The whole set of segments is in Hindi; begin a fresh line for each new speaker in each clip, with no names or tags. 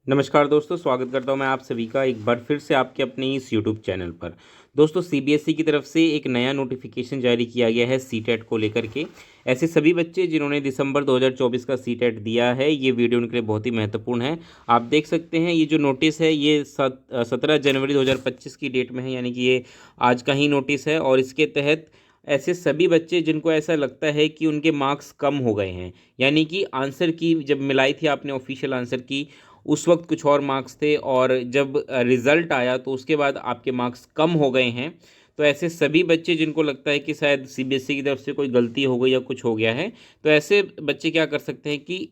नमस्कार दोस्तों, स्वागत करता हूं मैं आप सभी का एक बार फिर से आपके अपने इस यूट्यूब चैनल पर। दोस्तों, सीबीएसई की तरफ से एक नया नोटिफिकेशन जारी किया गया है सीटेट को लेकर के। ऐसे सभी बच्चे जिन्होंने दिसंबर 2024 का सीटेट दिया है, ये वीडियो उनके लिए बहुत ही महत्वपूर्ण है। आप देख सकते हैं ये जो नोटिस है ये 17 जनवरी 2025 की डेट में है, यानी कि ये आज का ही नोटिस है। और इसके तहत ऐसे सभी बच्चे जिनको ऐसा लगता है कि उनके मार्क्स कम हो गए हैं, यानी कि आंसर की जब मिलाई थी आपने ऑफिशियल आंसर की, उस वक्त कुछ और मार्क्स थे और जब रिज़ल्ट आया तो उसके बाद आपके मार्क्स कम हो गए हैं। तो ऐसे सभी बच्चे जिनको लगता है कि शायद सीबीएसई की तरफ से कोई गलती हो गई या कुछ हो गया है, तो ऐसे बच्चे क्या कर सकते हैं कि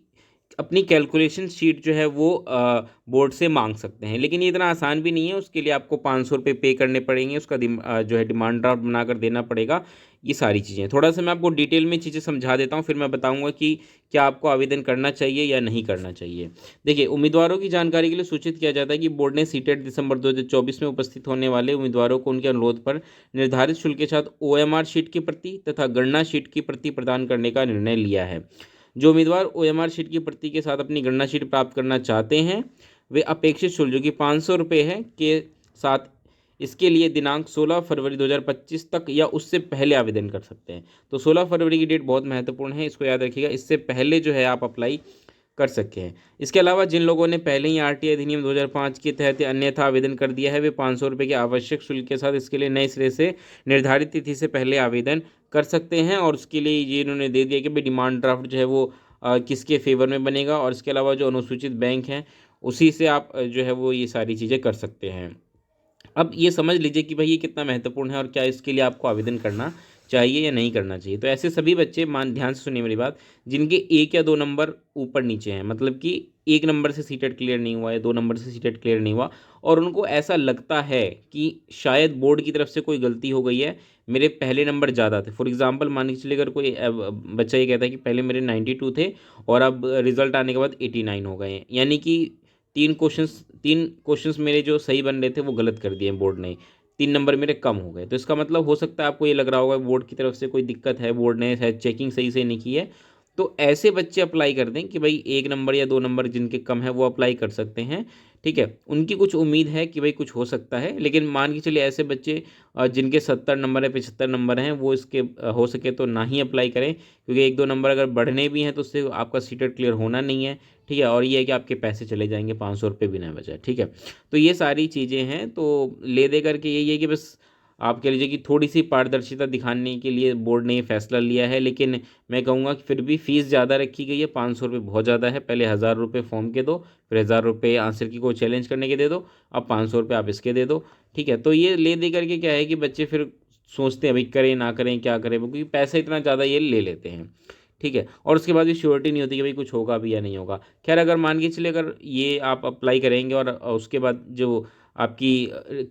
अपनी कैलकुलेशन शीट जो है वो बोर्ड से मांग सकते हैं। लेकिन ये इतना आसान भी नहीं है, उसके लिए आपको 500 रुपये पे करने पड़ेंगे, उसका जो है डिमांड ड्राफ्ट बनाकर देना पड़ेगा। ये सारी चीज़ें थोड़ा सा मैं आपको डिटेल में चीज़ें समझा देता हूँ, फिर मैं बताऊँगा कि क्या आपको आवेदन करना चाहिए या नहीं करना चाहिए। देखिए, उम्मीदवारों की जानकारी के लिए सूचित किया जाता है कि बोर्ड ने सीटेट दिसंबर 2024 में उपस्थित होने वाले उम्मीदवारों को उनके अनुरोध पर निर्धारित शुल्क के साथ ओएमआर शीट की प्रति तथा गणना शीट की प्रति प्रदान करने का निर्णय लिया है। जो उम्मीदवार ओएमआर शीट की प्रति के साथ अपनी गणना शीट प्राप्त करना चाहते हैं, वे अपेक्षित शुल्क जो कि 500 रुपये है के साथ इसके लिए दिनांक 16 फरवरी 2025 तक या उससे पहले आवेदन कर सकते हैं। तो 16 फरवरी की डेट बहुत महत्वपूर्ण है, इसको याद रखिएगा। इससे पहले जो है आप अप्लाई कर सकते हैं। इसके अलावा जिन लोगों ने पहले ही आरटीआई अधिनियम 2005 के तहत अन्यथा आवेदन कर दिया है, वे 500 रुपये के आवश्यक शुल्क के साथ इसके लिए नए सिरे से निर्धारित तिथि से पहले आवेदन कर सकते हैं। और उसके लिए ये इन्होंने दे दिया कि भाई डिमांड ड्राफ्ट जो है वो किसके फेवर में बनेगा, और इसके अलावा जो अनुसूचित बैंक हैं उसी से आप जो है वो ये सारी चीज़ें कर सकते हैं। अब ये समझ लीजिए कि भाई ये कितना महत्वपूर्ण है और क्या इसके लिए आपको आवेदन करना चाहिए या नहीं करना चाहिए। तो ऐसे सभी बच्चे, मान ध्यान से सुनिए मेरी बात, जिनके 1 या 2 नंबर ऊपर नीचे हैं, मतलब कि 1 नंबर से सीटेट क्लियर नहीं हुआ है, 2 नंबर से सीटेट क्लियर नहीं हुआ, और उनको ऐसा लगता है कि शायद बोर्ड की तरफ से कोई गलती हो गई है, मेरे पहले नंबर ज़्यादा थे। फॉर एग्जाम्पल मान के चलिए, अगर कोई बच्चा ये कहता है कि पहले मेरे 92 थे और अब रिजल्ट आने के बाद 89 हो गए हैं, यानी कि 3 क्वेश्चंस मेरे जो सही बन रहे थे वो गलत कर दिए बोर्ड ने, 3 नंबर मेरे कम हो गए। तो इसका मतलब हो सकता है आपको ये लग रहा होगा बोर्ड की तरफ से कोई दिक्कत है, बोर्ड ने शायद चेकिंग सही से नहीं की है। तो ऐसे बच्चे अप्लाई कर दें कि भाई 1 नंबर या 2 नंबर जिनके कम है वो अप्लाई कर सकते हैं। ठीक है, उनकी कुछ उम्मीद है कि भाई कुछ हो सकता है। लेकिन मान के चलिए ऐसे बच्चे जिनके 70 नंबर है, 75 नंबर हैं, वो इसके हो सके तो ना ही अप्लाई करें, क्योंकि 1-2 नंबर अगर बढ़ने भी हैं तो उससे आपका सीटेट क्लियर होना नहीं है। ठीक है, और ये है कि आपके पैसे चले जाएंगे 500 रुपये बिना वजह। ठीक है, तो ये सारी चीज़ें हैं। तो ले दे करके यही है कि बस आप कह लीजिए कि थोड़ी सी पारदर्शिता दिखाने के लिए बोर्ड ने ये फैसला लिया है। लेकिन मैं कहूँगा कि फिर भी फ़ीस ज़्यादा रखी गई है, 500 रुपये बहुत ज़्यादा है। पहले 1000 रुपये फॉर्म के दो, फिर 1000 रुपये आंसर की को चैलेंज करने के दे दो, अब 500 रुपये आप इसके दे दो। ठीक है, तो ये ले दे करके क्या है कि बच्चे फिर सोचते हैं भाई करें ना करें, क्या करें, क्योंकि पैसा इतना ज़्यादा ये ले लेते हैं। ठीक है, और उसके बाद भी श्योरिटी नहीं होती कि भाई कुछ होगा भी या नहीं होगा। खैर, अगर मान के चलिए अगर ये आप अप्लाई करेंगे और उसके बाद जो आपकी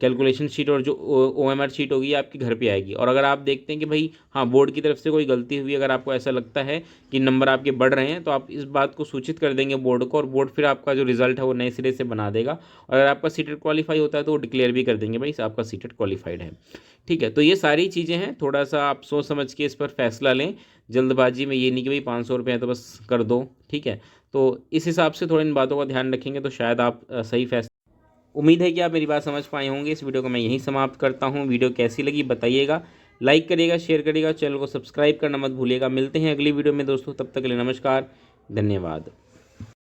कैलकुलेशन शीट और जो ओएमआर शीट होगी ये आपके घर पे आएगी, और अगर आप देखते हैं कि भाई हाँ बोर्ड की तरफ से कोई गलती हुई, अगर आपको ऐसा लगता है कि नंबर आपके बढ़ रहे हैं, तो आप इस बात को सूचित कर देंगे बोर्ड को, और बोर्ड फिर आपका जो रिजल्ट है वो नए सिरे से बना देगा। और अगर आपका सीटेट क्वालिफाई होता है तो वो डिक्लेयर भी कर देंगे भाई आपका सीटेट क्वालिफाइड है। ठीक है, तो ये सारी चीज़ें हैं, थोड़ा सा आप सोच समझ के इस पर फैसला लें। जल्दबाजी में ये नहीं कि भाई 500 रुपये हैं तो बस कर दो। ठीक है, तो इस हिसाब से थोड़ा इन बातों का ध्यान रखेंगे तो शायद आप सही फैसला। उम्मीद है कि आप मेरी बात समझ पाए होंगे। इस वीडियो को मैं यहीं समाप्त करता हूँ। वीडियो कैसी लगी बताइएगा, लाइक करिएगा, शेयर करिएगा, चैनल को सब्सक्राइब करना मत भूलिएगा। मिलते हैं अगली वीडियो में दोस्तों, तब तक के लिए नमस्कार, धन्यवाद।